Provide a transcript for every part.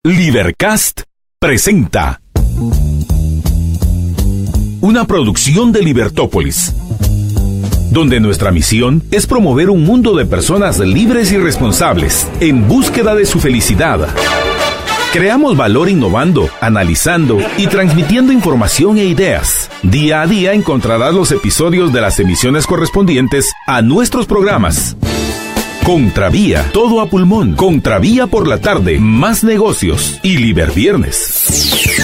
Libercast presenta una producción de Libertópolis, donde nuestra misión es promover un mundo de personas libres y responsables en búsqueda de su felicidad. Creamos valor innovando, analizando y transmitiendo información e ideas. Día a día encontrarás los episodios de las emisiones correspondientes a nuestros programas. Contravía, todo a pulmón. Contravía por la tarde, más negocios y Liberviernes.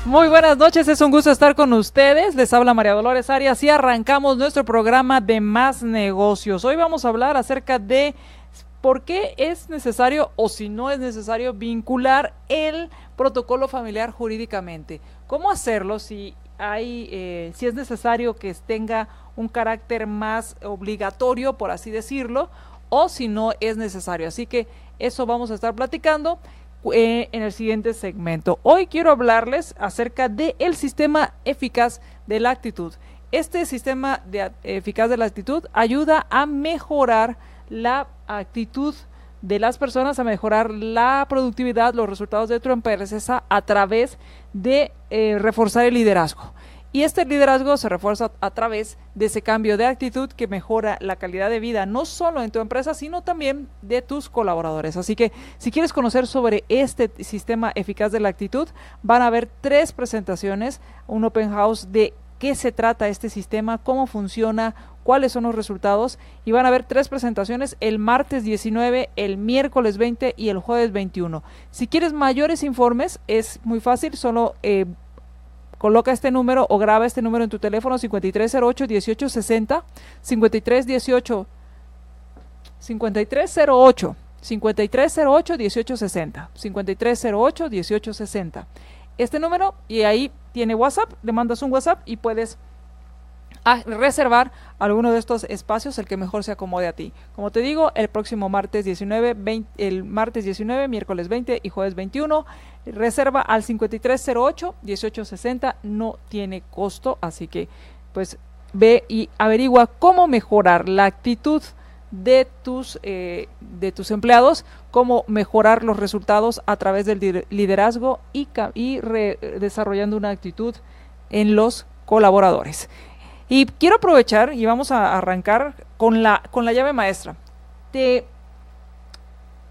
Muy buenas noches, es un gusto estar con ustedes. Les habla María Dolores Arias y arrancamos nuestro programa de Más Negocios. Hoy vamos a hablar acerca de por qué es necesario o si no es necesario vincular el protocolo familiar jurídicamente. ¿Cómo hacerlo si es necesario que tenga un carácter más obligatorio, por así decirlo, o si no es necesario? Así que eso vamos a estar platicando en el siguiente segmento. Hoy quiero hablarles acerca del sistema eficaz de la actitud. Este sistema eficaz de la actitud ayuda a mejorar la actitud de las personas, a mejorar la productividad, los resultados de tu empresa a través de reforzar el liderazgo. Y este liderazgo se refuerza a través de ese cambio de actitud que mejora la calidad de vida, no solo en tu empresa, sino también de tus colaboradores. Así que si quieres conocer sobre este sistema eficaz de la actitud, van a haber 3 presentaciones, un open house de qué se trata este sistema, cómo funciona, cuáles son los resultados, y van a haber 3 presentaciones el martes 19, el miércoles 20 y el jueves 21. Si quieres mayores informes, es muy fácil, solo coloca este número o graba este número en tu teléfono 5308-1860, 5308-1860, 5308-1860. Este número, y ahí tiene WhatsApp, le mandas un WhatsApp y puedes reservar alguno de estos espacios, el que mejor se acomode a ti. Como te digo, el próximo martes 19, miércoles 20 y jueves 21, reserva al 5308-1860, no tiene costo, así que pues ve y averigua cómo mejorar la actitud de tus empleados, cómo mejorar los resultados a través del liderazgo y desarrollando una actitud en los colaboradores. Y quiero aprovechar y vamos a arrancar con la llave maestra.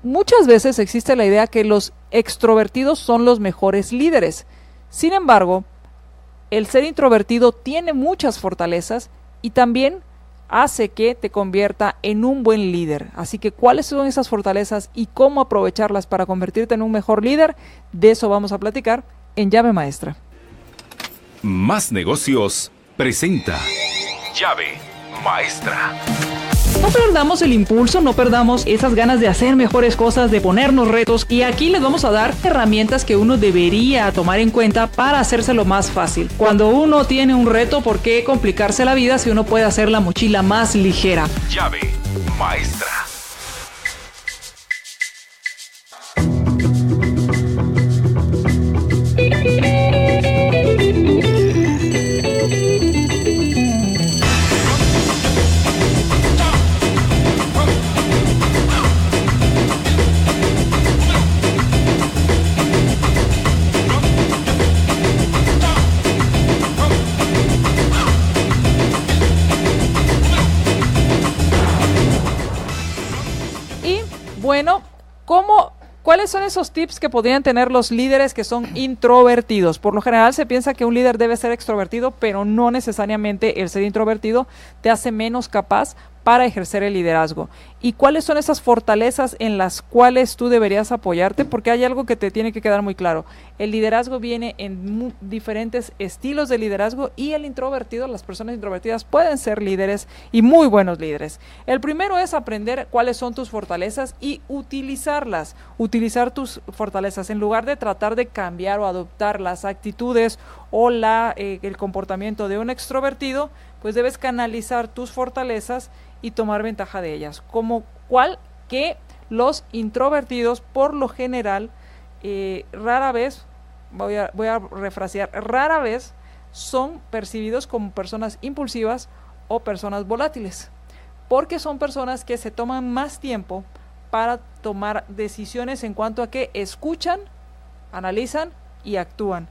Muchas veces existe la idea que los extrovertidos son los mejores líderes. Sin embargo, el ser introvertido tiene muchas fortalezas y también hace que te convierta en un buen líder. Así que, ¿cuáles son esas fortalezas y cómo aprovecharlas para convertirte en un mejor líder? De eso vamos a platicar en Llave Maestra. Más Negocios presenta Llave Maestra. No perdamos el impulso, no perdamos esas ganas de hacer mejores cosas, de ponernos retos, y aquí les vamos a dar herramientas que uno debería tomar en cuenta para hacérselo más fácil. Cuando uno tiene un reto, ¿por qué complicarse la vida si uno puede hacer la mochila más ligera? Llave Maestra. Bueno, ¿cuáles son esos tips que podrían tener los líderes que son introvertidos? Por lo general se piensa que un líder debe ser extrovertido, pero no necesariamente el ser introvertido te hace menos capaz para ejercer el liderazgo. ¿Y cuáles son esas fortalezas en las cuales tú deberías apoyarte? Porque hay algo que te tiene que quedar muy claro. El liderazgo viene en diferentes estilos de liderazgo, y el introvertido, las personas introvertidas pueden ser líderes y muy buenos líderes. El primero es aprender cuáles son tus fortalezas y utilizarlas. Utilizar tus fortalezas en lugar de tratar de cambiar o adoptar las actitudes o el comportamiento de un extrovertido, pues debes canalizar tus fortalezas y tomar ventaja de ellas. Que los introvertidos, por lo general, rara vez son percibidos como personas impulsivas o personas volátiles, porque son personas que se toman más tiempo para tomar decisiones en cuanto a que escuchan, analizan y actúan.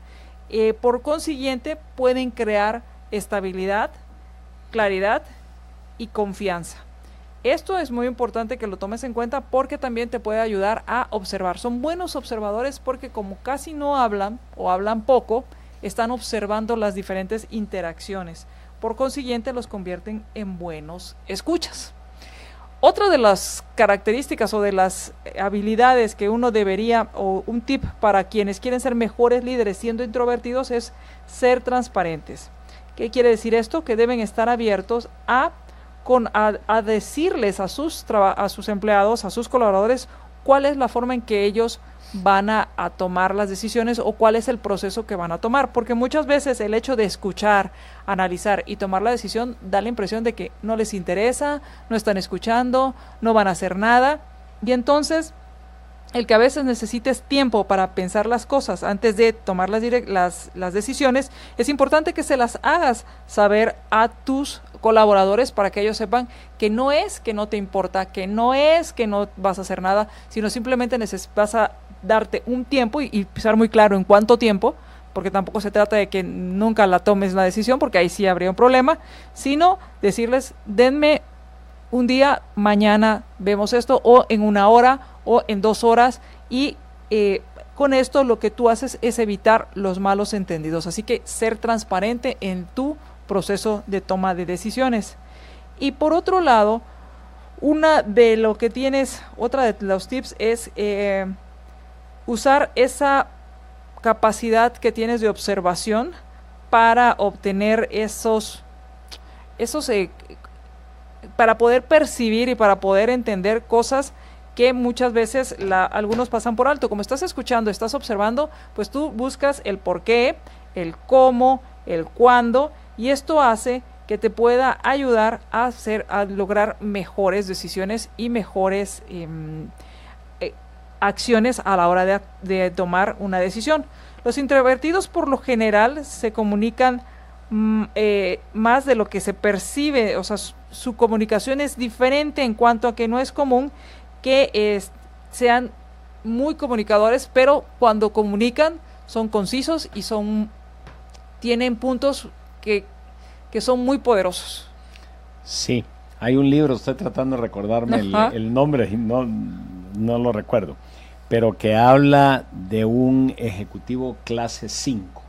Por consiguiente, pueden crear estabilidad, claridad y confianza. Esto es muy importante que lo tomes en cuenta porque también te puede ayudar a observar. Son buenos observadores porque como casi no hablan o hablan poco, están observando las diferentes interacciones. Por consiguiente, los convierten en buenos escuchas. Otra de las características o de las habilidades que uno debería, o un tip para quienes quieren ser mejores líderes siendo introvertidos, es ser transparentes. ¿Qué quiere decir esto? Que deben estar abiertos a decirles a sus empleados, a sus colaboradores, cuál es la forma en que ellos van a tomar las decisiones o cuál es el proceso que van a tomar, porque muchas veces el hecho de escuchar, analizar y tomar la decisión da la impresión de que no les interesa, no están escuchando, no van a hacer nada, y entonces el que a veces necesites tiempo para pensar las cosas antes de tomar las decisiones, es importante que se las hagas saber a tus colaboradores para que ellos sepan que no es que no te importa, que no es que no vas a hacer nada, sino simplemente vas a darte un tiempo y ser muy claro en cuánto tiempo, porque tampoco se trata de que nunca la tomes la decisión, porque ahí sí habría un problema, sino decirles, denme un día, mañana vemos esto, o en 1 hora, o en 2 horas, y con esto lo que tú haces es evitar los malos entendidos. Así que ser transparente en tu proceso de toma de decisiones. Y por otro lado, otra de los tips es usar esa capacidad que tienes de observación para obtener para poder percibir y para poder entender cosas que muchas veces algunos pasan por alto. Como estás escuchando, estás observando, pues tú buscas el por qué, el cómo, el cuándo, y esto hace que te pueda ayudar a lograr mejores decisiones y mejores acciones a la hora de tomar una decisión. Los introvertidos por lo general se comunican más de lo que se percibe, o sea, su comunicación es diferente en cuanto a que no es común que sean muy comunicadores, pero cuando comunican son concisos y tienen puntos que son muy poderosos. Sí, hay un libro, estoy tratando de recordarme el nombre y no lo recuerdo, pero que habla de un ejecutivo clase 5.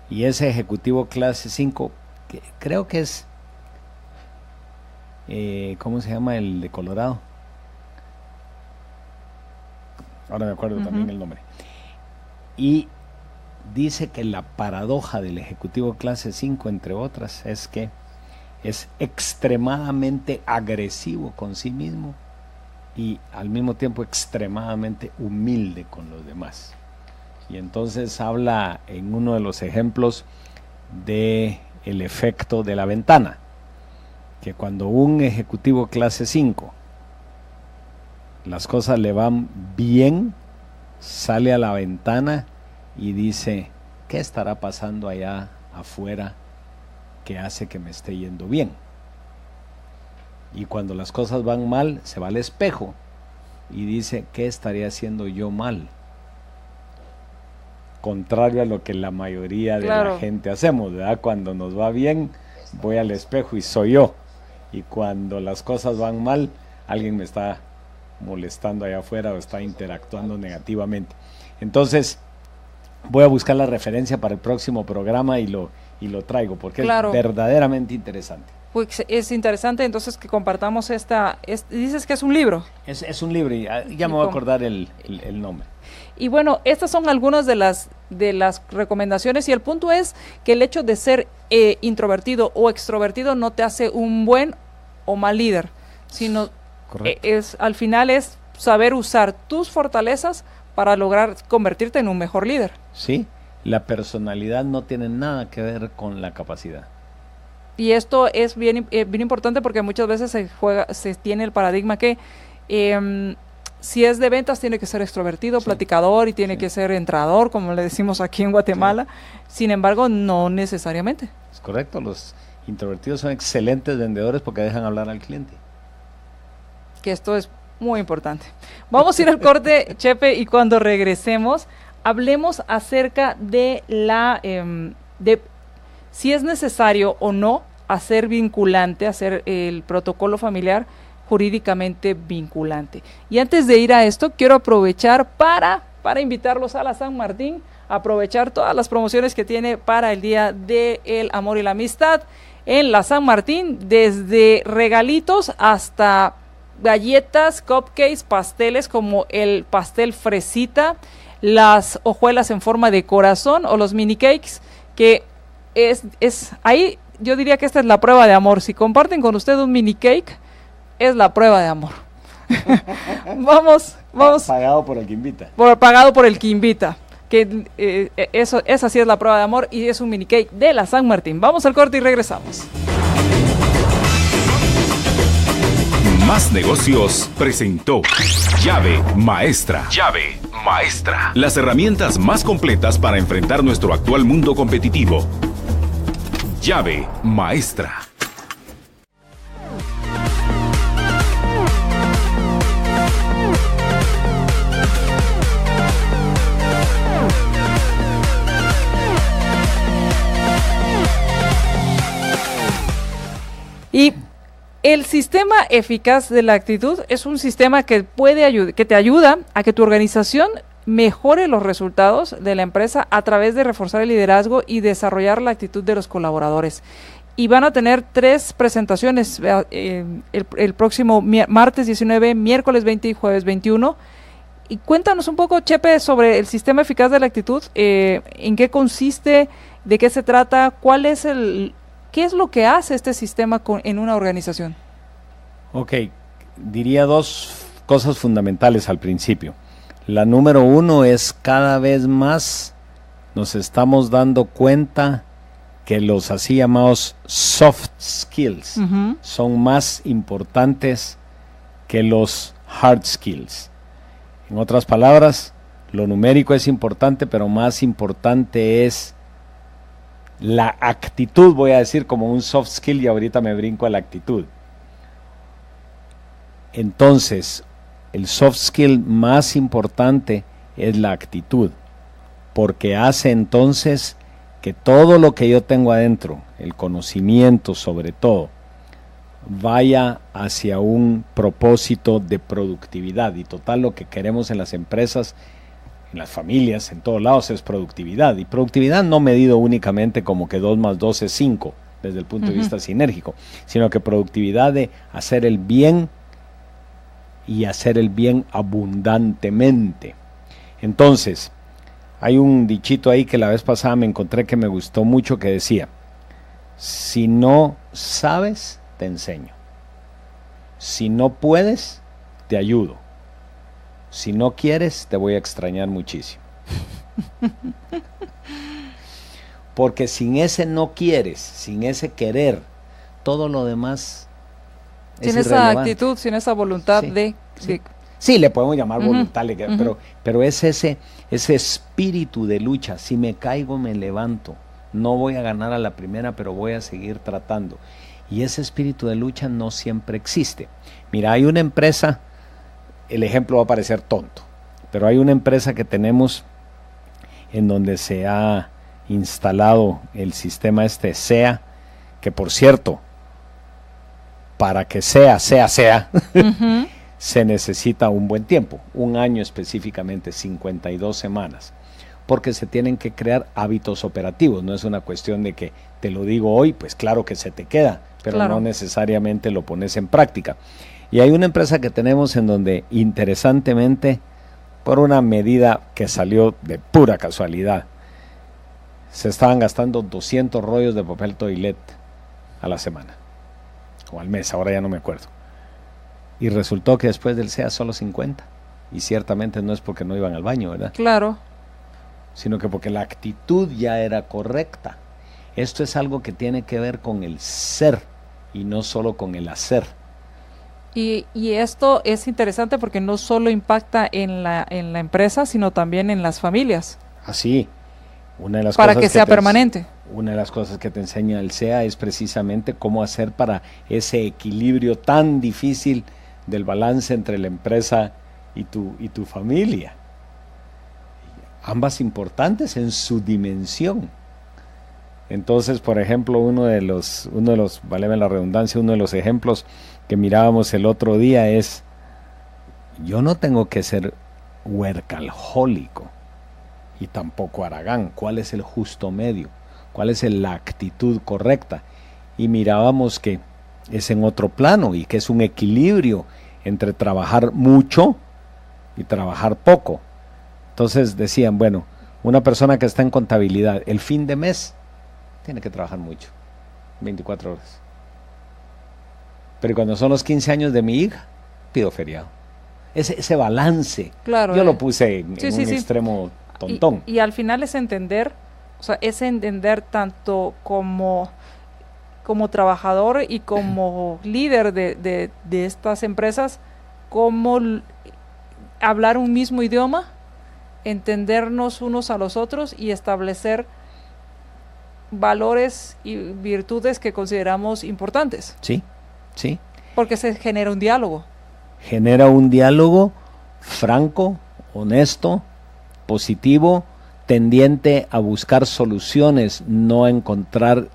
Y ese ejecutivo clase 5, que creo que es, ¿cómo se llama el de Colorado? Ahora me acuerdo también el nombre. Y dice que la paradoja del ejecutivo clase 5, entre otras, es que es extremadamente agresivo con sí mismo y al mismo tiempo extremadamente humilde con los demás. Y entonces habla en uno de los ejemplos de el efecto de la ventana, que cuando un ejecutivo clase 5 las cosas le van bien, sale a la ventana y dice, ¿qué estará pasando allá afuera que hace que me esté yendo bien? Y cuando las cosas van mal, se va al espejo y dice, ¿qué estaría haciendo yo mal? Contrario a lo que la mayoría de la gente hacemos, ¿verdad? Cuando nos va bien, voy al espejo y soy yo. Y cuando las cosas van mal, alguien me está molestando allá afuera o está interactuando negativamente. Entonces, voy a buscar la referencia para el próximo programa y lo traigo, porque es verdaderamente interesante. Pues es interesante entonces que compartamos dices que es un libro. Es un libro y ya me voy a acordar el nombre. Y bueno, estas son algunas de las recomendaciones, y el punto es que el hecho de ser introvertido o extrovertido no te hace un buen o mal líder, sino al final es saber usar tus fortalezas para lograr convertirte en un mejor líder. Sí, la personalidad no tiene nada que ver con la capacidad. Y esto es bien importante porque muchas veces se tiene el paradigma que si es de ventas, tiene que ser extrovertido, platicador y tiene que ser entrador, como le decimos aquí en Guatemala. Sin embargo, no necesariamente. Es correcto, los introvertidos son excelentes vendedores porque dejan hablar al cliente. Que esto es muy importante. Vamos a ir al corte, Chepe, y cuando regresemos, hablemos acerca de si es necesario o no hacer vinculante, hacer el protocolo familiar jurídicamente vinculante. Y antes de ir a esto, quiero aprovechar para invitarlos a la San Martín, aprovechar todas las promociones que tiene para el Día del Amor y la Amistad en la San Martín, desde regalitos hasta galletas, cupcakes, pasteles como el pastel fresita, las hojuelas en forma de corazón o los mini cakes, que es ahí yo diría que esta es la prueba de amor. Si comparten con usted un mini cake, es la prueba de amor. vamos. Pagado por el que invita. Pagado por el que invita. Que esa sí es la prueba de amor y es un mini cake de la San Martín. Vamos al corte y regresamos. Más Negocios presentó Llave Maestra. Llave Maestra. Las herramientas más completas para enfrentar nuestro actual mundo competitivo. Llave Maestra. Y el sistema eficaz de la actitud es un sistema que que te ayuda a que tu organización mejore los resultados de la empresa a través de reforzar el liderazgo y desarrollar la actitud de los colaboradores. Y van a tener 3 presentaciones el próximo martes 19, miércoles 20 y jueves 21. Y cuéntanos un poco, Chepe, sobre el sistema eficaz de la actitud, en qué consiste, de qué se trata, ¿qué es lo que hace este sistema en una organización? Ok, diría 2 cosas fundamentales al principio. La número 1 es cada vez más nos estamos dando cuenta que los así llamados soft skills son más importantes que los hard skills. En otras palabras, lo numérico es importante, pero más importante es la actitud, voy a decir como un soft skill, y ahorita me brinco a la actitud. Entonces, el soft skill más importante es la actitud, porque hace entonces que todo lo que yo tengo adentro, el conocimiento sobre todo, vaya hacia un propósito de productividad. Y total, lo que queremos en las empresas, en las familias, en todos lados, es productividad. Y productividad no medido únicamente como que 2 más 2 es 5, desde el punto de vista sinérgico, sino que productividad de hacer el bien y hacer el bien abundantemente. Entonces, hay un dichito ahí que la vez pasada me encontré que me gustó mucho, que decía: si no sabes, te enseño. Si no puedes, te ayudo. Si no quieres, te voy a extrañar muchísimo. Porque sin ese no quieres, sin ese querer, todo lo demás es sin esa actitud, sin esa voluntad Sí, le podemos llamar voluntad, pero es ese espíritu de lucha. Si me caigo, me levanto. No voy a ganar a la primera, pero voy a seguir tratando. Y ese espíritu de lucha no siempre existe. Mira, hay una empresa, el ejemplo va a parecer tonto, pero hay una empresa que tenemos en donde se ha instalado el sistema SEA, que por cierto, para que sea, se necesita un buen tiempo, 1 año específicamente, 52 semanas, porque se tienen que crear hábitos operativos. No es una cuestión de que te lo digo hoy, pues claro que se te queda, pero claro, no necesariamente lo pones en práctica. Y hay una empresa que tenemos en donde, interesantemente, por una medida que salió de pura casualidad, se estaban gastando 200 rollos de papel toilet a la semana, o al mes, ahora ya no me acuerdo. Y resultó que después del SEA solo 50. Y ciertamente no es porque no iban al baño, ¿verdad? Claro. Sino que porque la actitud ya era correcta. Esto es algo que tiene que ver con el ser y no solo con el hacer. Y esto es interesante porque no solo impacta en la empresa, sino también en las familias. Así, una de las para cosas que sea permanente. Una de las cosas que te enseña el SEA es precisamente cómo hacer para ese equilibrio tan difícil del balance entre la empresa y tu familia. Ambas importantes en su dimensión. Entonces, por ejemplo, uno de los, váleme la redundancia, uno de los ejemplos que mirábamos el otro día es, yo no tengo que ser huercaljólico y tampoco haragán. ¿Cuál es el justo medio? ¿Cuál es la actitud correcta? Y mirábamos que es en otro plano y que es un equilibrio entre trabajar mucho y trabajar poco. Entonces decían, bueno, una persona que está en contabilidad, el fin de mes tiene que trabajar mucho, 24 horas. Pero cuando son los 15 años de mi hija, pido feriado. Ese balance, claro, yo lo puse en un sí. extremo tontón. Y al final es entender, o sea, es entender tanto como trabajador y como líder de estas empresas, cómo hablar un mismo idioma, entendernos unos a los otros y establecer valores y virtudes que consideramos importantes. Sí, sí. Porque se genera un diálogo. Genera un diálogo franco, honesto, positivo, tendiente a buscar soluciones, no a encontrar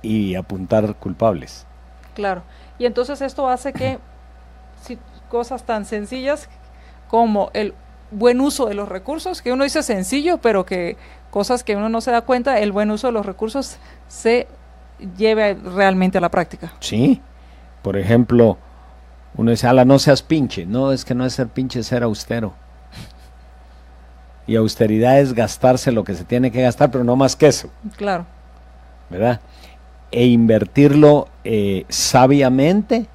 y apuntar culpables. Claro. Y entonces esto hace que cosas tan sencillas como el buen uso de los recursos, que uno dice sencillo, pero que cosas que uno no se da cuenta, el buen uso de los recursos se lleve realmente a la práctica. Sí, por ejemplo, uno dice, ala, no seas pinche. No, es que no es ser pinche, es ser austero. Y austeridad es gastarse lo que se tiene que gastar, pero no más que eso. Claro. ¿Verdad? E invertirlo sabiamente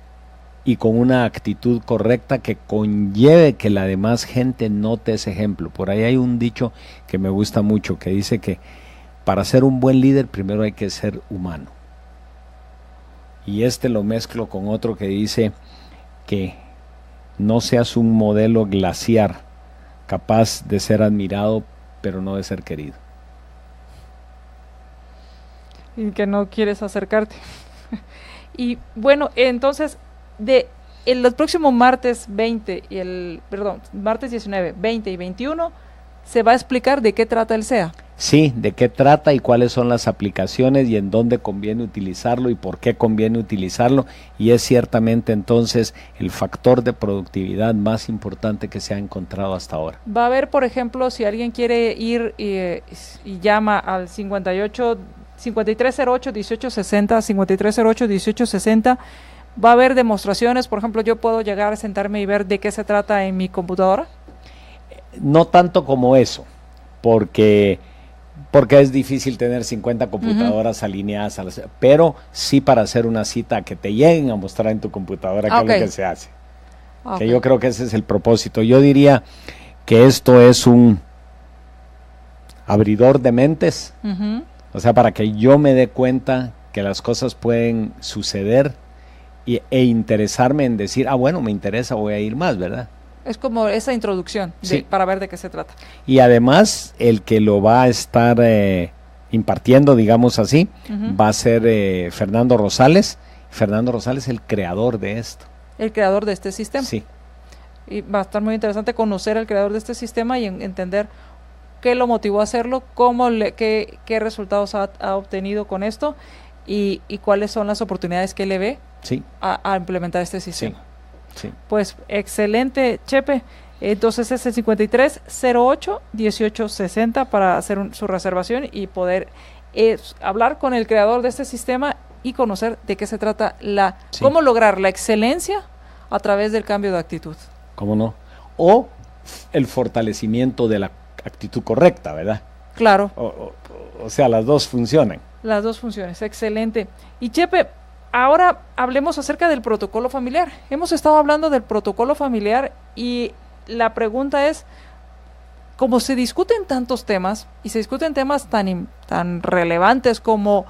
y con una actitud correcta que conlleve que la demás gente note ese ejemplo. Por ahí hay un dicho que me gusta mucho, que dice que para ser un buen líder primero hay que ser humano. Y lo mezclo con otro que dice que no seas un modelo glaciar, capaz de ser admirado, pero no de ser querido. Y que no quieres acercarte. Y bueno, entonces, el próximo martes 20 y martes 19, 20 y 21 se va a explicar de qué trata el SEA. Sí, de qué trata y cuáles son las aplicaciones y en dónde conviene utilizarlo y por qué conviene utilizarlo, y es ciertamente entonces el factor de productividad más importante que se ha encontrado hasta ahora. Va a haber, por ejemplo, si alguien quiere ir y llama al 5308-1860, 5308-1860, va a haber demostraciones. Por ejemplo, yo puedo llegar a sentarme y ver de qué se trata en mi computadora. No tanto como eso, porque es difícil tener 50 computadoras alineadas, pero sí para hacer una cita que te lleguen a mostrar en tu computadora qué es lo que se hace. Que yo creo que ese es el propósito. Yo diría que esto es un abridor de mentes, o sea, para que yo me dé cuenta que las cosas pueden suceder e interesarme en decir, bueno, me interesa, voy a ir más, ¿verdad? Es como esa introducción para ver de qué se trata. Y además, el que lo va a estar impartiendo, digamos así, va a ser Fernando Rosales. Fernando Rosales es el creador de esto. El creador de este sistema. Sí. Y va a estar muy interesante conocer al creador de este sistema y entender qué lo motivó a hacerlo, qué resultados ha obtenido con esto y cuáles son las oportunidades que le ve a implementar este sistema. Sí. Pues excelente, Chepe. Entonces es el 5308-1860 para hacer su reservación y poder hablar con el creador de este sistema y conocer de qué se trata, cómo lograr la excelencia a través del cambio de actitud. ¿Cómo no? O el fortalecimiento de la actitud correcta, ¿verdad? Claro. O sea, las dos funcionan. Las dos funciones, excelente. Y Chepe, ahora hablemos acerca del protocolo familiar. Hemos estado hablando del protocolo familiar y la pregunta es, como se discuten tantos temas y se discuten temas tan relevantes como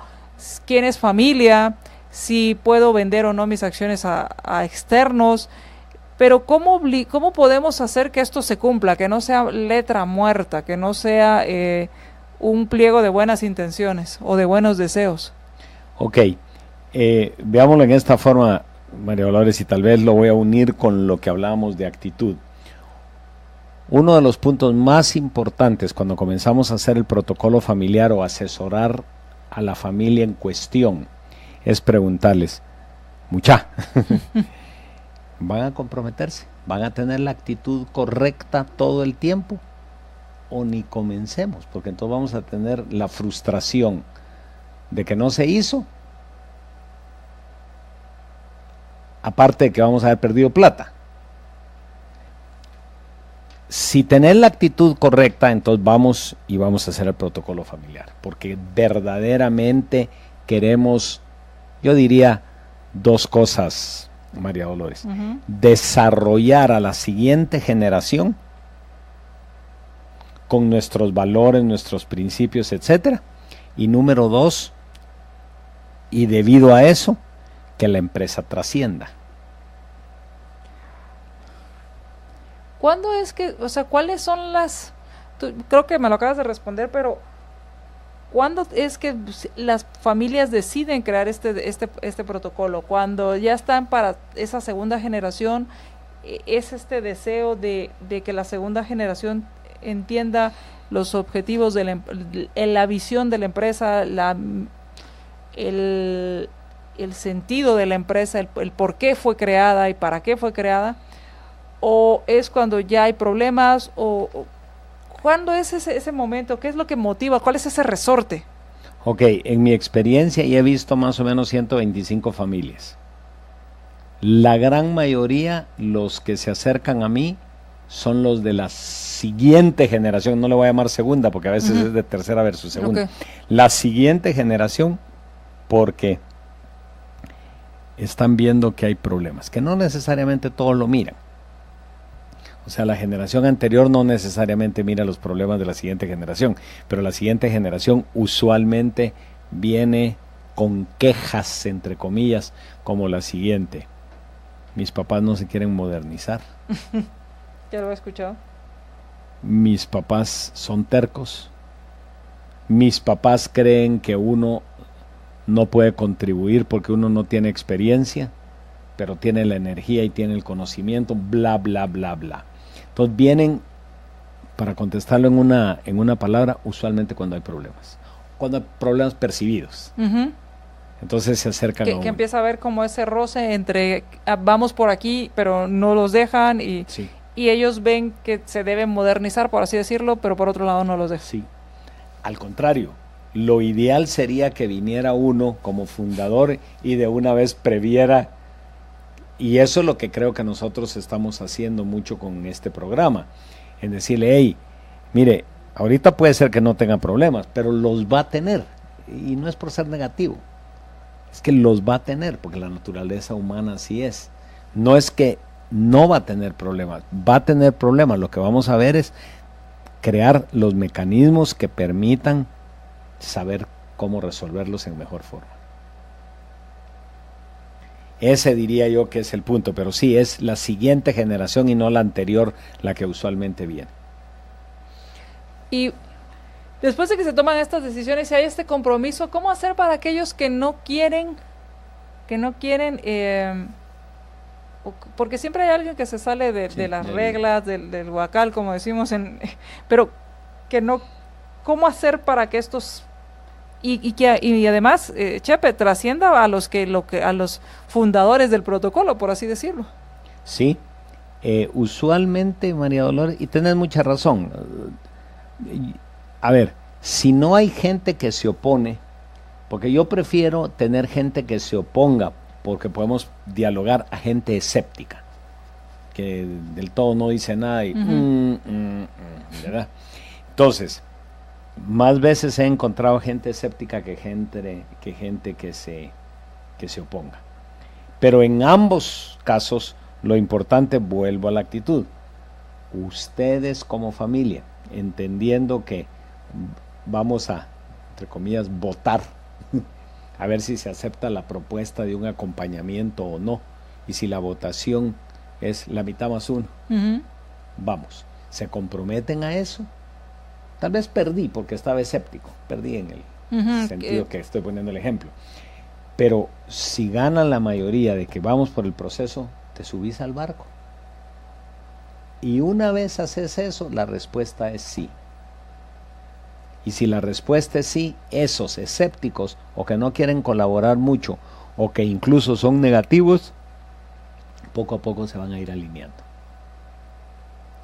quién es familia, si puedo vender o no mis acciones a externos, pero ¿cómo podemos hacer que esto se cumpla, que no sea letra muerta, que no sea un pliego de buenas intenciones o de buenos deseos? Ok, veámoslo en esta forma, María Dolores, y tal vez lo voy a unir con lo que hablábamos de actitud. Uno de los puntos más importantes cuando comenzamos a hacer el protocolo familiar o asesorar a la familia en cuestión es preguntarles, mucha, ¿van a comprometerse? ¿Van a tener la actitud correcta todo el tiempo? O ni comencemos, porque entonces vamos a tener la frustración de que no se hizo, aparte de que vamos a haber perdido plata. Si tenés la actitud correcta, entonces vamos a hacer el protocolo familiar, porque verdaderamente queremos, yo diría, dos cosas, María Dolores. Desarrollar a la siguiente generación con nuestros valores, nuestros principios, etcétera. Y número dos, y debido a eso, que la empresa trascienda. ¿Cuándo es que, o sea, cuáles son creo que me lo acabas de responder, pero ¿cuándo es que las familias deciden crear este protocolo? Cuando ya están para esa segunda generación, es este deseo de que la segunda generación entienda los objetivos de la visión de la empresa, el sentido de la empresa, el por qué fue creada y para qué fue creada, o es cuando ya hay problemas, o ¿cuándo es ese momento? ¿Qué es lo que motiva? ¿Cuál es ese resorte? Ok, en mi experiencia ya he visto más o menos 125 familias. La gran mayoría, los que se acercan a mí, son los de la siguiente generación. No le voy a llamar segunda, porque a veces es de tercera versus segunda. Okay. La siguiente generación, porque están viendo que hay problemas, que no necesariamente todos lo miran. O sea, la generación anterior no necesariamente mira los problemas de la siguiente generación, pero la siguiente generación usualmente viene con quejas, entre comillas, como la siguiente. Mis papás no se quieren modernizar. Ya lo he escuchado. Mis papás son tercos. Mis papás creen que uno no puede contribuir porque uno no tiene experiencia, pero tiene la energía y tiene el conocimiento, bla, bla, bla, bla. Entonces vienen, para contestarlo en una palabra, usualmente cuando hay problemas. Cuando hay problemas percibidos. Entonces se acercan a uno. Que empieza a haber como ese roce entre, vamos por aquí, pero no los dejan, y ellos ven que se deben modernizar, por así decirlo, pero por otro lado no los dejan. Sí. Al contrario, lo ideal sería que viniera uno como fundador y de una vez previera. Y eso es lo que creo que nosotros estamos haciendo mucho con este programa, en decirle, hey, mire, ahorita puede ser que no tenga problemas, pero los va a tener, y no es por ser negativo, es que los va a tener, porque la naturaleza humana así es. No es que no va a tener problemas, va a tener problemas. Lo que vamos a ver es crear los mecanismos que permitan saber cómo resolverlos en mejor forma. Ese diría yo que es el punto, pero sí, es la siguiente generación y no la anterior la que usualmente viene. Y después de que se toman estas decisiones y hay este compromiso, ¿cómo hacer para aquellos que no quieren, porque siempre hay alguien que se sale de las reglas, del huacal, como decimos, pero que no, ¿cómo hacer para que estos... Y además, Chepe, trascienda a los fundadores del protocolo, por así decirlo? Sí, usualmente, María Dolores, y tenés mucha razón. A ver, si no hay gente que se opone, porque yo prefiero tener gente que se oponga, porque podemos dialogar a gente escéptica, que del todo no dice nada y ¿verdad? Entonces, más veces he encontrado gente escéptica que gente que se oponga. Pero en ambos casos, lo importante, vuelvo a la actitud. Ustedes como familia, entendiendo que vamos a, entre comillas, votar a ver si se acepta la propuesta de un acompañamiento o no. Y si la votación es la mitad más uno, vamos, ¿se comprometen a eso? Tal vez perdí porque estaba escéptico, perdí en el sentido que estoy poniendo el ejemplo. Pero si gana la mayoría de que vamos por el proceso, te subís al barco. Y una vez haces eso, la respuesta es sí. Y si la respuesta es sí, esos escépticos o que no quieren colaborar mucho o que incluso son negativos, poco a poco se van a ir alineando.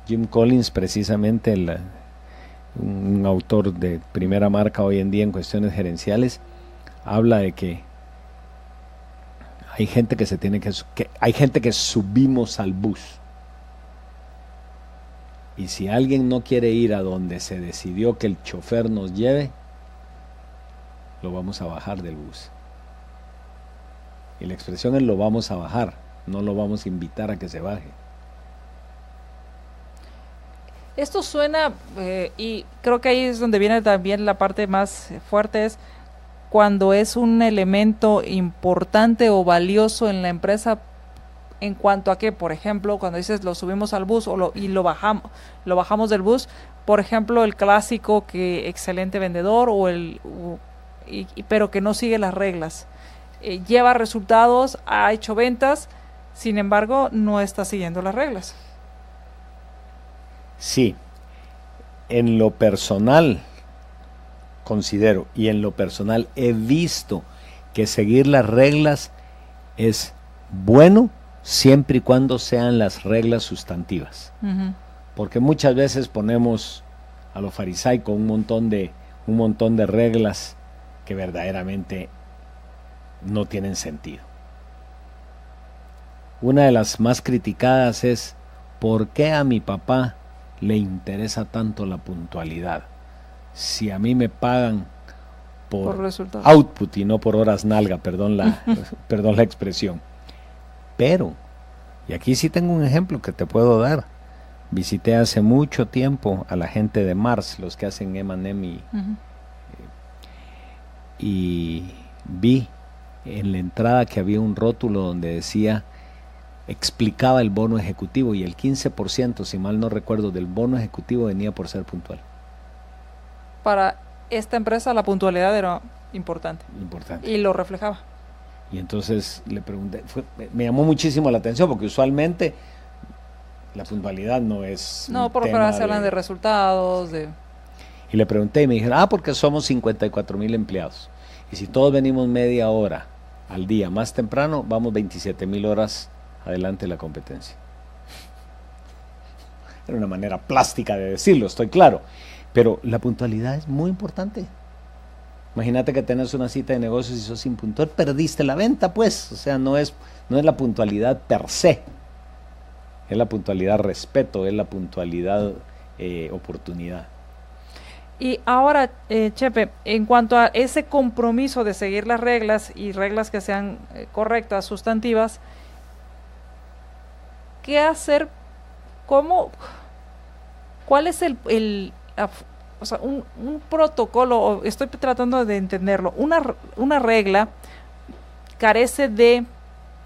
Jim Collins, precisamente un autor de primera marca hoy en día en cuestiones gerenciales, habla de que hay gente que hay gente que subimos al bus. Y si alguien no quiere ir a donde se decidió que el chofer nos lleve, lo vamos a bajar del bus. Y la expresión es lo vamos a bajar, no lo vamos a invitar a que se baje. Esto suena, y creo que ahí es donde viene también la parte más fuerte, es cuando es un elemento importante o valioso en la empresa. En cuanto a que, por ejemplo, cuando dices lo subimos al bus y lo bajamos del bus, por ejemplo, el clásico que excelente vendedor pero que no sigue las reglas, lleva resultados, ha hecho ventas, sin embargo, no está siguiendo las reglas. Sí, en lo personal considero y en lo personal he visto que seguir las reglas es bueno, siempre y cuando sean las reglas sustantivas. Porque muchas veces ponemos a lo farisaico un montón de reglas que verdaderamente no tienen sentido. Una de las más criticadas es: ¿por qué a mi papá le interesa tanto la puntualidad? Si a mí me pagan por output y no por horas nalga, perdón la expresión. Pero, y aquí sí tengo un ejemplo que te puedo dar. Visité hace mucho tiempo a la gente de Mars, los que hacen M&M, y vi en la entrada que había un rótulo donde decía, explicaba el bono ejecutivo, y el 15%, si mal no recuerdo, del bono ejecutivo venía por ser puntual. Para esta empresa la puntualidad era importante. Y lo reflejaba. Y entonces le pregunté, me llamó muchísimo la atención, porque usualmente la puntualidad no es... No, por lo general se hablan de resultados, Y le pregunté y me dijeron, porque somos 54,000 empleados. Y si todos venimos media hora al día más temprano, vamos 27,000 horas adelante de la competencia. Era una manera plástica de decirlo, estoy claro. Pero la puntualidad es muy importante. Imagínate que tenés una cita de negocios y sos impuntual, perdiste la venta, pues. O sea, no es la puntualidad per se. Es la puntualidad respeto, es la puntualidad oportunidad. Y ahora, Chepe, en cuanto a ese compromiso de seguir las reglas y reglas que sean correctas, sustantivas, ¿qué hacer? ¿Cuál es un protocolo? Estoy tratando de entenderlo. Una regla carece de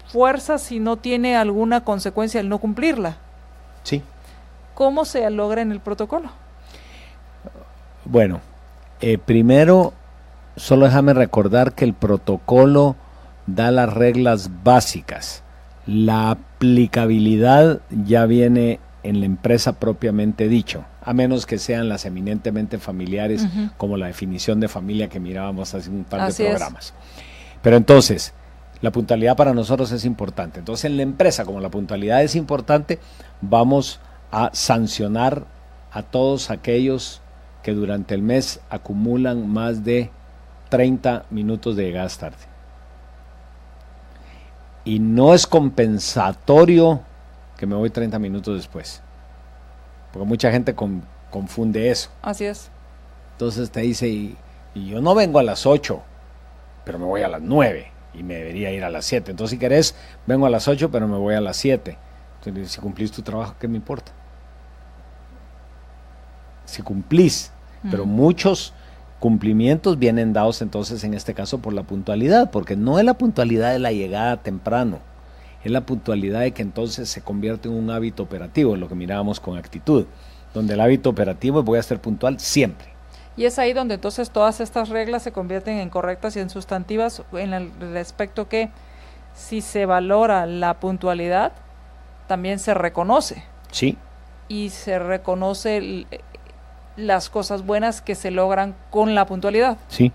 fuerza si no tiene alguna consecuencia el no cumplirla. Sí. ¿Cómo se logra en el protocolo? Bueno, primero, solo déjame recordar que el protocolo da las reglas básicas. La aplicabilidad ya viene en la empresa propiamente dicho, a menos que sean las eminentemente familiares, como la definición de familia que mirábamos hace un par de programas. Pero entonces, la puntualidad para nosotros es importante. Entonces, en la empresa, como la puntualidad es importante, vamos a sancionar a todos aquellos que durante el mes acumulan más de 30 minutos de llegada tarde. Y no es compensatorio que me voy 30 minutos después, porque mucha gente confunde eso. Así es. Entonces te dice, y yo no vengo a las 8, pero me voy a las 9 y me debería ir a las 7. Entonces, si querés, vengo a las 8, pero me voy a las 7. Entonces, si cumplís tu trabajo, ¿qué me importa? Si cumplís, pero muchos cumplimientos vienen dados entonces en este caso por la puntualidad, porque no es la puntualidad de la llegada temprano, es la puntualidad de que entonces se convierte en un hábito operativo, lo que mirábamos con actitud, donde el hábito operativo es voy a ser puntual siempre. Y es ahí donde entonces todas estas reglas se convierten en correctas y en sustantivas en el respecto que si se valora la puntualidad, también se reconoce. Sí. Y se reconoce las cosas buenas que se logran con la puntualidad. Sí,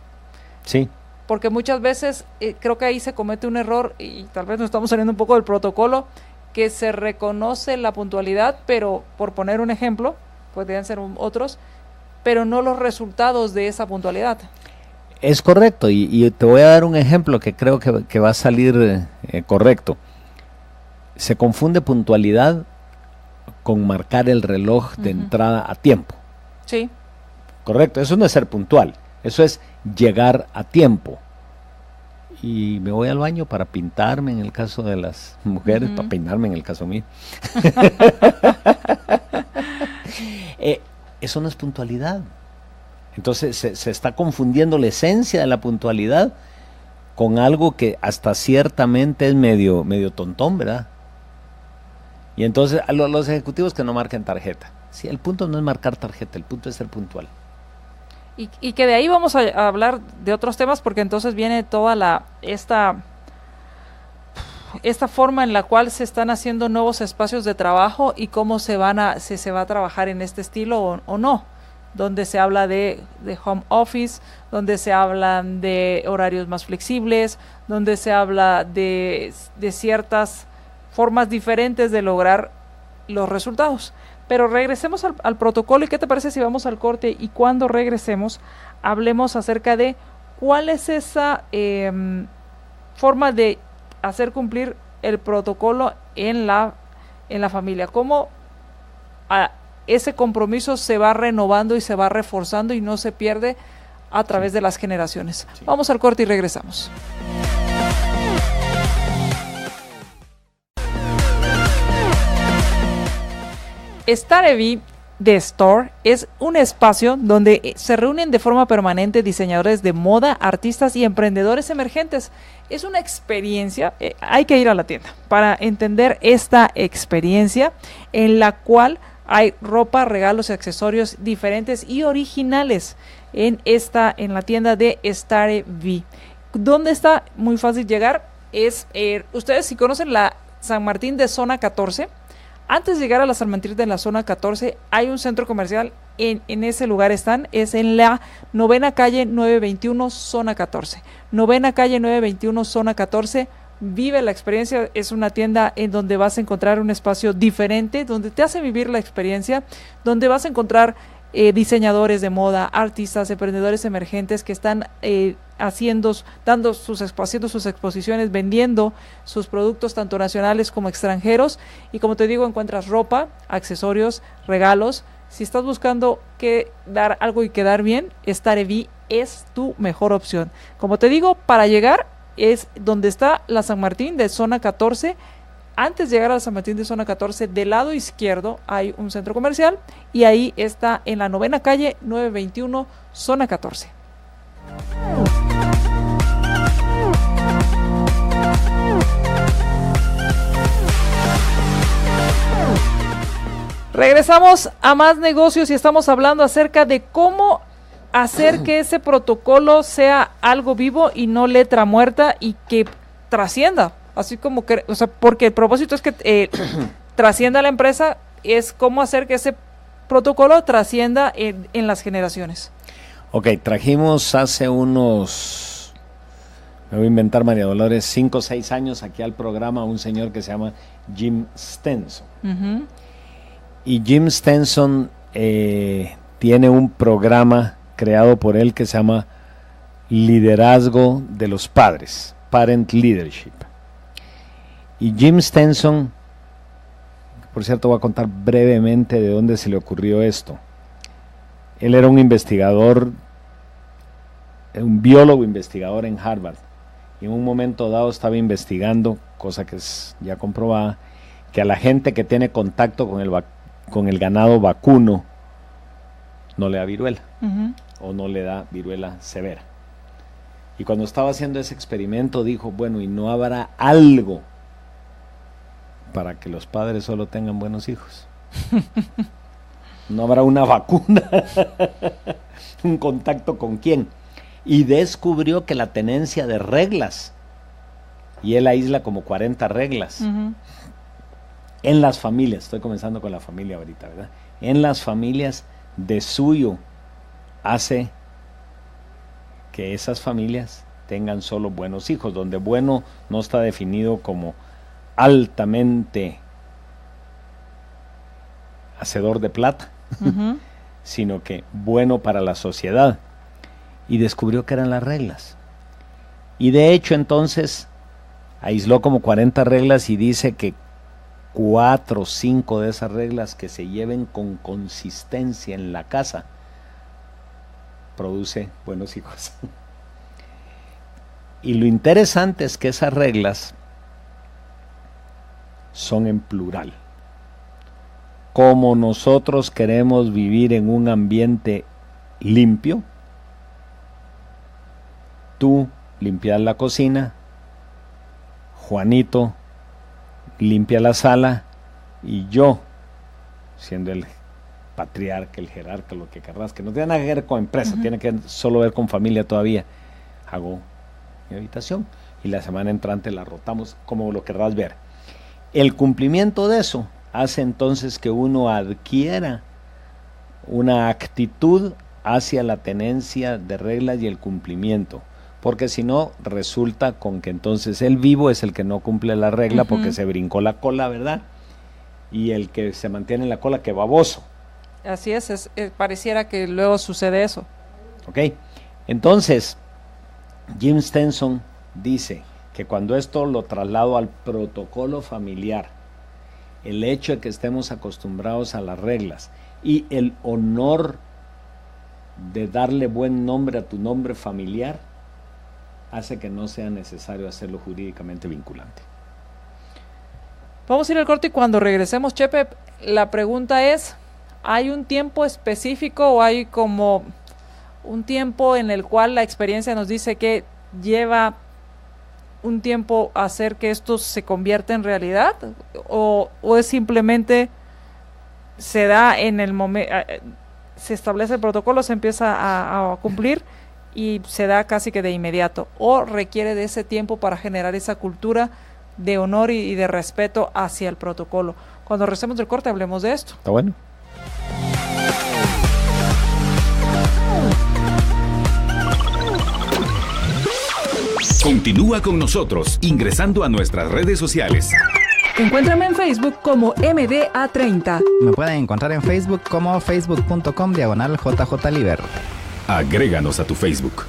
sí. Porque muchas veces creo que ahí se comete un error, y tal vez nos estamos saliendo un poco del protocolo, que se reconoce la puntualidad, pero por poner un ejemplo, podrían ser otros, pero no los resultados de esa puntualidad. Es correcto, y te voy a dar un ejemplo que creo que va a salir correcto. Se confunde puntualidad con marcar el reloj de entrada a tiempo. Sí. Correcto, eso no es ser puntual, eso es llegar a tiempo. Y me voy al baño para pintarme en el caso de las mujeres, para peinarme en el caso mío. Eso no es puntualidad. Entonces se está confundiendo la esencia de la puntualidad con algo que hasta ciertamente es medio tontón, ¿verdad? Y entonces a los ejecutivos que no marquen tarjeta. Sí, el punto no es marcar tarjeta, el punto es ser puntual. Y que de ahí vamos a hablar de otros temas, porque entonces viene toda esta forma en la cual se están haciendo nuevos espacios de trabajo y cómo se va a trabajar en este estilo o no, donde se habla de home office, donde se hablan de horarios más flexibles, donde se habla de ciertas formas diferentes de lograr los resultados. Pero regresemos al protocolo, y ¿qué te parece si vamos al corte? Y cuando regresemos, hablemos acerca de cuál es esa forma de hacer cumplir el protocolo en la familia. Cómo ese compromiso se va renovando y se va reforzando y no se pierde a través de las generaciones. Sí. Vamos al corte y regresamos. Starevi The Store es un espacio donde se reúnen de forma permanente diseñadores de moda, artistas y emprendedores emergentes. Es una experiencia, hay que ir a la tienda para entender esta experiencia en la cual hay ropa, regalos y accesorios diferentes y originales en la tienda de Starevi. ¿Dónde está? Muy fácil llegar. Ustedes si conocen la San Martín de zona 14, antes de llegar a la San Martín de la zona 14, hay un centro comercial, en ese lugar es en la 9ª calle 921, zona 14. 9ª calle 921, zona 14, vive la experiencia, es una tienda en donde vas a encontrar un espacio diferente, donde te hace vivir la experiencia, donde vas a encontrar diseñadores de moda, artistas, emprendedores emergentes que están haciendo sus exposiciones, vendiendo sus productos tanto nacionales como extranjeros, y como te digo, encuentras ropa, accesorios, regalos. Si estás buscando dar algo y quedar bien, Starevi es tu mejor opción. Como te digo, para llegar es donde está la San Martín de zona 14. Antes de llegar a la San Martín de zona 14, del lado izquierdo hay un centro comercial, y ahí está en la 9ª calle 921, zona 14. Regresamos a Más Negocios y estamos hablando acerca de cómo hacer que ese protocolo sea algo vivo y no letra muerta, y que trascienda. Así como que, porque el propósito es que trascienda la empresa, es cómo hacer que ese protocolo trascienda en las generaciones. Ok, trajimos hace unos, me voy a inventar, María Dolores, 5 o 6 años aquí al programa un señor que se llama Jim Stenson. Y Jim Stenson tiene un programa creado por él que se llama Liderazgo de los Padres, Parent Leadership. Y Jim Stenson, por cierto, voy a contar brevemente de dónde se le ocurrió esto. Él era un investigador, un biólogo investigador en Harvard, y en un momento dado estaba investigando, cosa que es ya comprobada, que a la gente que tiene contacto con el ganado vacuno no le da viruela. o no le da viruela severa. Y cuando estaba haciendo ese experimento dijo, bueno, ¿y no habrá algo para que los padres solo tengan buenos hijos? ¿No habrá una vacuna? ¿Un contacto con quién? Y descubrió que la tenencia de reglas, y él aísla como 40 reglas, en las familias, estoy comenzando con la familia ahorita, ¿verdad? En las familias de suyo hace que esas familias tengan solo buenos hijos, donde bueno no está definido como altamente hacedor de plata, sino que bueno para la sociedad. Y descubrió que eran las reglas. Y de hecho entonces aisló como 40 reglas y dice que 4 o 5 de esas reglas que se lleven con consistencia en la casa produce buenos hijos. Y lo interesante es que esas reglas son en plural. Como nosotros queremos vivir en un ambiente limpio, tú limpias la cocina, Juanito limpia la sala y yo, siendo el patriarca, el jerarca, lo que querrás, que no tiene nada que ver con empresa, tiene que solo ver con familia todavía, hago mi habitación y la semana entrante la rotamos como lo querrás ver. El cumplimiento de eso hace entonces que uno adquiera una actitud hacia la tenencia de reglas y el cumplimiento, porque si no resulta con que entonces el vivo es el que no cumple la regla porque se brincó la cola, ¿verdad? Y el que se mantiene en la cola, que baboso. Así es, pareciera que luego sucede eso. Ok, entonces Jim Stenson dice que cuando esto lo traslado al protocolo familiar, el hecho de que estemos acostumbrados a las reglas y el honor de darle buen nombre a tu nombre familiar hace que no sea necesario hacerlo jurídicamente vinculante. Vamos a ir al corte y cuando regresemos, Chepe, la pregunta es, ¿hay un tiempo específico o hay como un tiempo en el cual la experiencia nos dice que lleva un tiempo hacer que esto se convierta en realidad? ¿O es simplemente se da en el momento, se establece el protocolo, se empieza a cumplir y se da casi que de inmediato? ¿O requiere de ese tiempo para generar esa cultura de honor y de respeto hacia el protocolo? Cuando regresemos del corte hablemos de esto. Está bueno. Continúa con nosotros ingresando a nuestras redes sociales. Encuéntrame en Facebook como MDA30. Me pueden encontrar en Facebook como facebook.com/JJLiber. Agréganos a tu Facebook.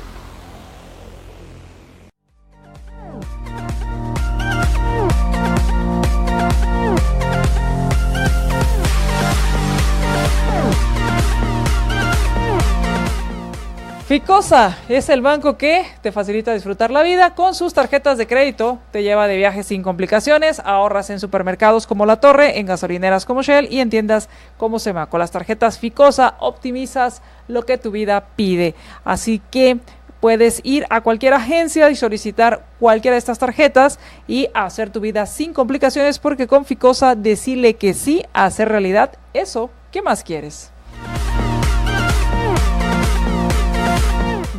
Ficosa es el banco que te facilita disfrutar la vida con sus tarjetas de crédito, te lleva de viaje sin complicaciones, ahorras en supermercados como La Torre, en gasolineras como Shell y en tiendas como Sema. Con las tarjetas Ficosa optimizas lo que tu vida pide, así que puedes ir a cualquier agencia y solicitar cualquiera de estas tarjetas y hacer tu vida sin complicaciones, porque con Ficosa decirle que sí a hacer realidad eso. ¿Qué más quieres?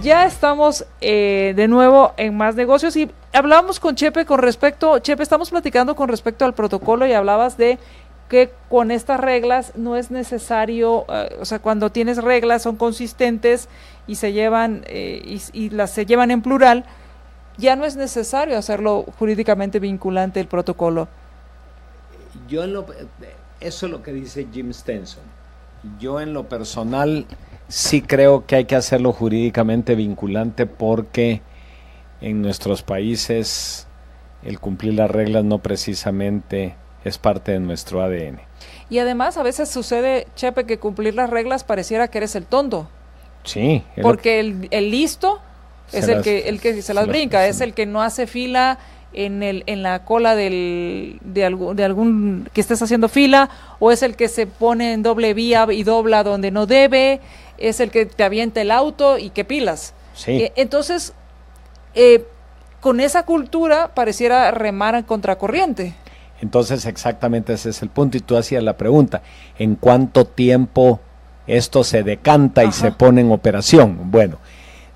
Ya estamos de nuevo en Más Negocios y hablábamos con Chepe Chepe, estamos platicando con respecto al protocolo y hablabas de que con estas reglas no es necesario, o sea, cuando tienes reglas son consistentes y se llevan se llevan en plural, ya no es necesario hacerlo jurídicamente vinculante el protocolo. Eso es lo que dice Jim Stenson. Yo en lo personal sí creo que hay que hacerlo jurídicamente vinculante porque en nuestros países el cumplir las reglas no precisamente es parte de nuestro ADN. Y además a veces sucede, Chepe, que cumplir las reglas pareciera que eres el tonto. Sí. Porque el listo es el que se las brinca, es el que no hace fila en la cola de algún que estés haciendo fila, o es el que se pone en doble vía y dobla donde no debe, es el que te avienta el auto y que pilas. Sí. Entonces, con esa cultura pareciera remar en contracorriente. Entonces exactamente ese es el punto, y tú hacías la pregunta, ¿en cuánto tiempo esto se decanta y se pone en operación? Bueno,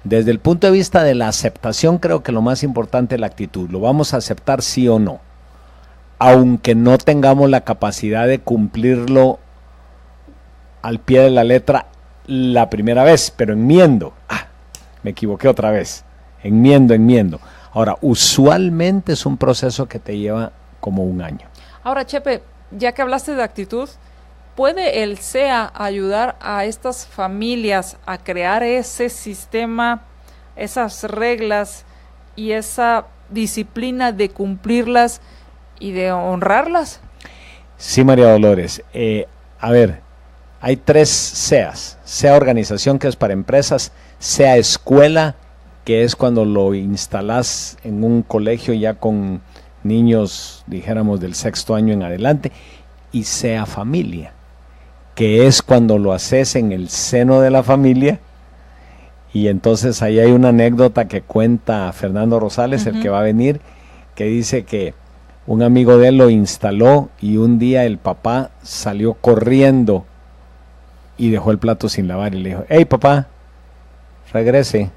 desde el punto de vista de la aceptación, creo que lo más importante es la actitud. ¿Lo vamos a aceptar sí o no? Aunque no tengamos la capacidad de cumplirlo al pie de la letra la primera vez, pero enmiendo. Me equivoqué otra vez. Enmiendo. Ahora, usualmente es un proceso que te lleva como un año. Ahora, Chepe, ya que hablaste de actitud, ¿puede el SEA ayudar a estas familias a crear ese sistema, esas reglas y esa disciplina de cumplirlas y de honrarlas? Sí, María Dolores. A ver, hay 3 SEAs. SEA organización, que es para empresas, SEA escuela, que es cuando lo instalas en un colegio ya con niños, dijéramos, del 6º año en adelante, y SEA familia, que es cuando lo haces en el seno de la familia. Y entonces ahí hay una anécdota que cuenta Fernando Rosales, el que va a venir, que dice que un amigo de él lo instaló y un día el papá salió corriendo y dejó el plato sin lavar y le dijo: hey papá, regrese,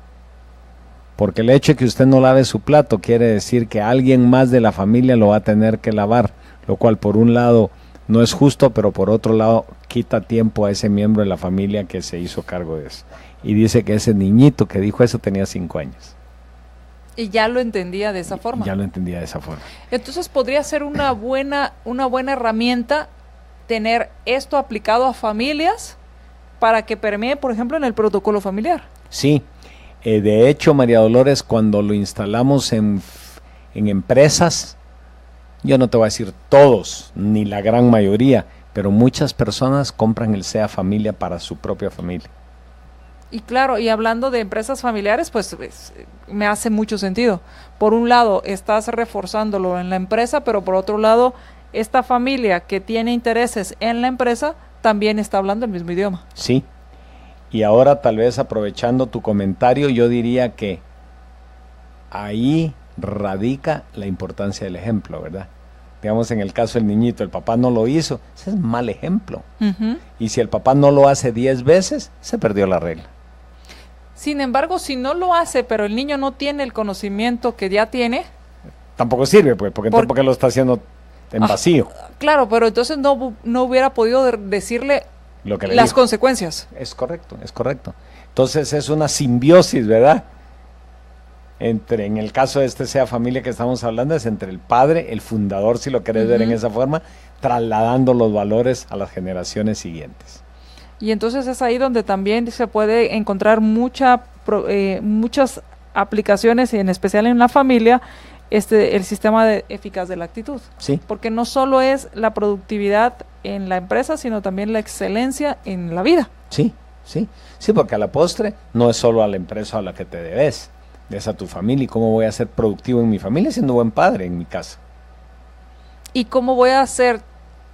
porque el hecho de que usted no lave su plato quiere decir que alguien más de la familia lo va a tener que lavar, lo cual por un lado no es justo, pero por otro lado quita tiempo a ese miembro de la familia que se hizo cargo de eso. Y dice que ese niñito que dijo eso tenía 5 años. Y ya lo entendía de esa forma. Ya lo entendía de esa forma. Entonces podría ser una buena herramienta tener esto aplicado a familias para que permee, por ejemplo, en el protocolo familiar. Sí. De hecho, María Dolores, cuando lo instalamos en empresas, yo no te voy a decir todos, ni la gran mayoría, pero muchas personas compran el SEA Familia para su propia familia. Y claro, y hablando de empresas familiares, pues me hace mucho sentido. Por un lado, estás reforzándolo en la empresa, pero por otro lado, esta familia que tiene intereses en la empresa también está hablando el mismo idioma. Sí. Y ahora, tal vez aprovechando tu comentario, yo diría que ahí radica la importancia del ejemplo, ¿verdad? Digamos, en el caso del niñito, el papá no lo hizo, ese es mal ejemplo. Y si el papá no lo hace 10 veces, se perdió la regla. Sin embargo, si no lo hace, pero el niño no tiene el conocimiento que ya tiene, tampoco sirve, pues, porque tampoco lo está haciendo en vacío. Claro, pero entonces no hubiera podido decirle Lo que le las dijo. consecuencias. Es correcto, es correcto. Entonces es una simbiosis, ¿verdad? En el caso de este SEA Familia que estamos hablando, es entre el padre, el fundador, si lo querés ver en esa forma, trasladando los valores a las generaciones siguientes. Y entonces es ahí donde también se puede encontrar muchas aplicaciones, y en especial en la familia, el sistema eficaz de la actitud. Sí. Porque no solo es la productividad en la empresa, sino también la excelencia en la vida. Sí, sí. Sí, porque a la postre no es solo a la empresa a la que te debes, es a tu familia. ¿Y cómo voy a ser productivo en mi familia siendo buen padre en mi casa? ¿Y cómo voy a hacer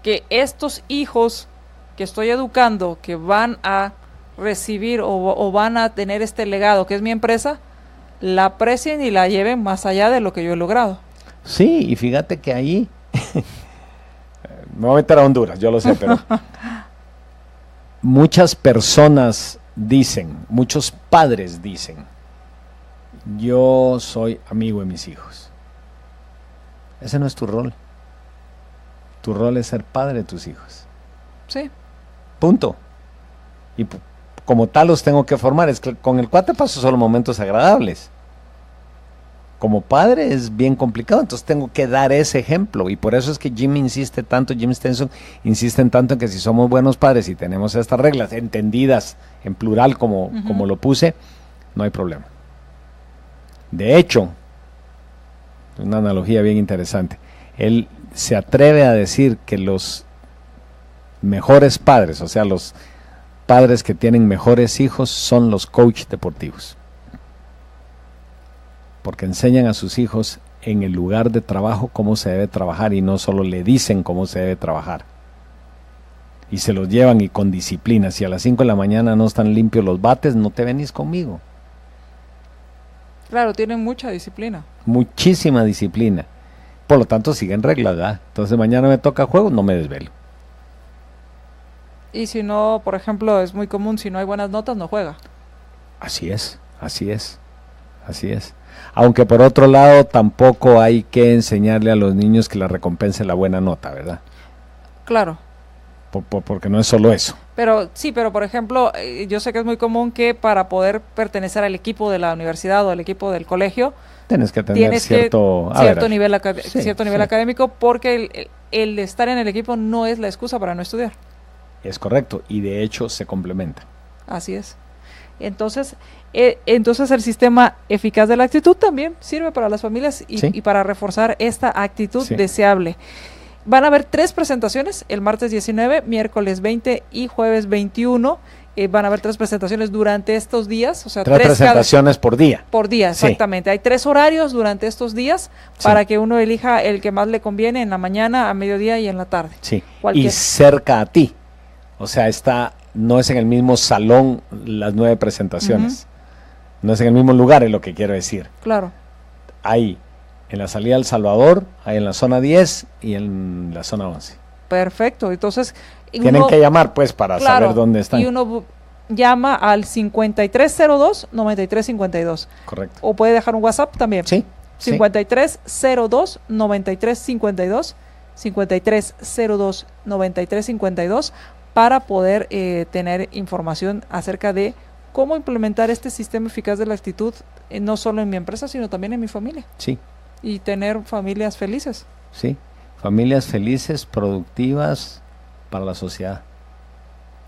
que estos hijos que estoy educando, que van a recibir o van a tener este legado que es mi empresa, la aprecien y la lleven más allá de lo que yo he logrado? Sí, y fíjate que ahí me voy a meter a Honduras, yo lo sé, pero muchas personas dicen, muchos padres dicen: yo soy amigo de mis hijos. Ese no es tu rol. Tu rol es ser padre de tus hijos. Sí. Punto. Y como tal los tengo que formar. Es que con el cuate paso solo momentos agradables. Como padre es bien complicado, entonces tengo que dar ese ejemplo. Y por eso es que Jim Stenson insisten tanto en que si somos buenos padres y tenemos estas reglas entendidas en plural como lo puse, no hay problema. De hecho, una analogía bien interesante, él se atreve a decir que los mejores padres, o sea, los padres que tienen mejores hijos, son los coaches deportivos. Porque enseñan a sus hijos en el lugar de trabajo cómo se debe trabajar y no solo le dicen cómo se debe trabajar. y se los llevan y con disciplina. Si a las 5 de la mañana no están limpios los bates, no te venís conmigo. Claro, tienen mucha disciplina. Muchísima disciplina. Por lo tanto, siguen reglas, ¿verdad? Entonces mañana me toca juego, no me desvelo. Y si no, por ejemplo, es muy común, si no hay buenas notas, no juega. Así es, así es, así es. Aunque por otro lado, tampoco hay que enseñarle a los niños que la recompense la buena nota, ¿verdad? Claro. Porque no es solo eso. Pero sí, pero por ejemplo, yo sé que es muy común que para poder pertenecer al equipo de la universidad o al equipo del colegio, tienes que tener cierto nivel académico, porque el estar en el equipo no es la excusa para no estudiar. Es correcto, y de hecho se complementa. Así es. Entonces el sistema eficaz de la actitud también sirve para las familias y para reforzar esta actitud deseable. Van a haber 3 presentaciones, el martes 19, miércoles 20 y jueves 21. Van a haber 3 presentaciones durante estos días. O sea, 3 presentaciones por día. Por día, exactamente. Hay 3 horarios durante estos días para que uno elija el que más le conviene en la mañana, a mediodía y en la tarde. Sí, y cerca a ti. O sea, no es en el mismo salón las 9 presentaciones. No es en el mismo lugar, es lo que quiero decir. Claro. Hay en la salida del Salvador, hay en la zona 10 y en la zona 11. Perfecto, entonces... Tienen que llamar, pues, para saber dónde están. Y uno llama al 5302-9352. Correcto. O puede dejar un WhatsApp también. Sí. 5302-9352, 5302-9352, para poder tener información acerca de cómo implementar este sistema eficaz de la actitud, no solo en mi empresa, sino también en mi familia. Sí. Y tener familias felices. Sí, familias felices, productivas para la sociedad.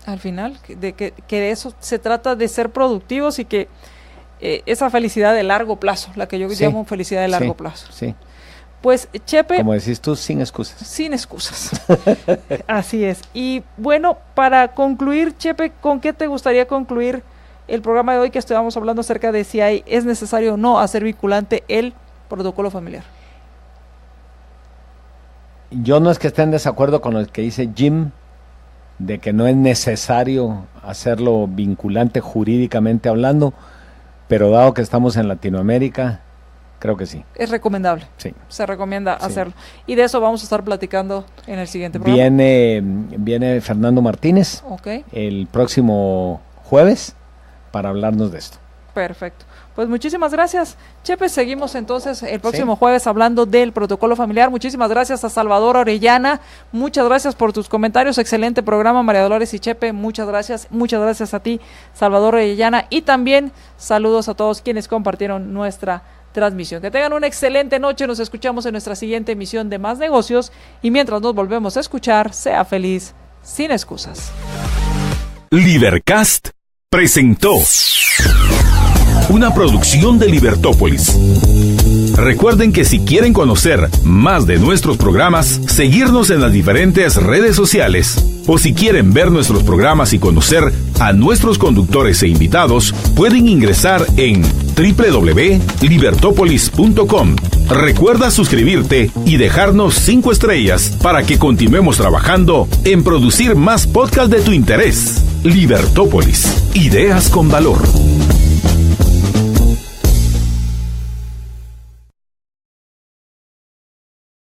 Al final, que de eso se trata, de ser productivos y que esa felicidad de largo plazo, la que yo llamo felicidad de largo plazo. Sí. Pues, Chepe... Como decís tú, sin excusas. Sin excusas. Así es. Y bueno, para concluir, Chepe, ¿con qué te gustaría concluir el programa de hoy, que estamos hablando acerca de si es necesario o no hacer vinculante el protocolo familiar? Yo no es que esté en desacuerdo con lo que dice Jim, de que no es necesario hacerlo vinculante jurídicamente hablando, pero dado que estamos en Latinoamérica, creo que sí. Es recomendable. Sí. Se recomienda hacerlo. Y de eso vamos a estar platicando en el siguiente programa. Viene Fernando Martínez el próximo jueves para hablarnos de esto. Perfecto. Pues muchísimas gracias, Chepe. Seguimos entonces el próximo jueves hablando del protocolo familiar. Muchísimas gracias a Salvador Orellana. Muchas gracias por tus comentarios. Excelente programa, María Dolores y Chepe. Muchas gracias. Muchas gracias a ti, Salvador Orellana. Y también saludos a todos quienes compartieron nuestra transmisión. Que tengan una excelente noche. Nos escuchamos en nuestra siguiente emisión de Más Negocios. Y mientras nos volvemos a escuchar, sea feliz sin excusas. Libercast presentó una producción de Libertópolis. Recuerden que si quieren conocer más de nuestros programas, seguirnos en las diferentes redes sociales, o si quieren ver nuestros programas y conocer a nuestros conductores e invitados, pueden ingresar en www.libertopolis.com. Recuerda suscribirte y dejarnos 5 estrellas para que continuemos trabajando en producir más podcasts de tu interés. Libertópolis, ideas con valor.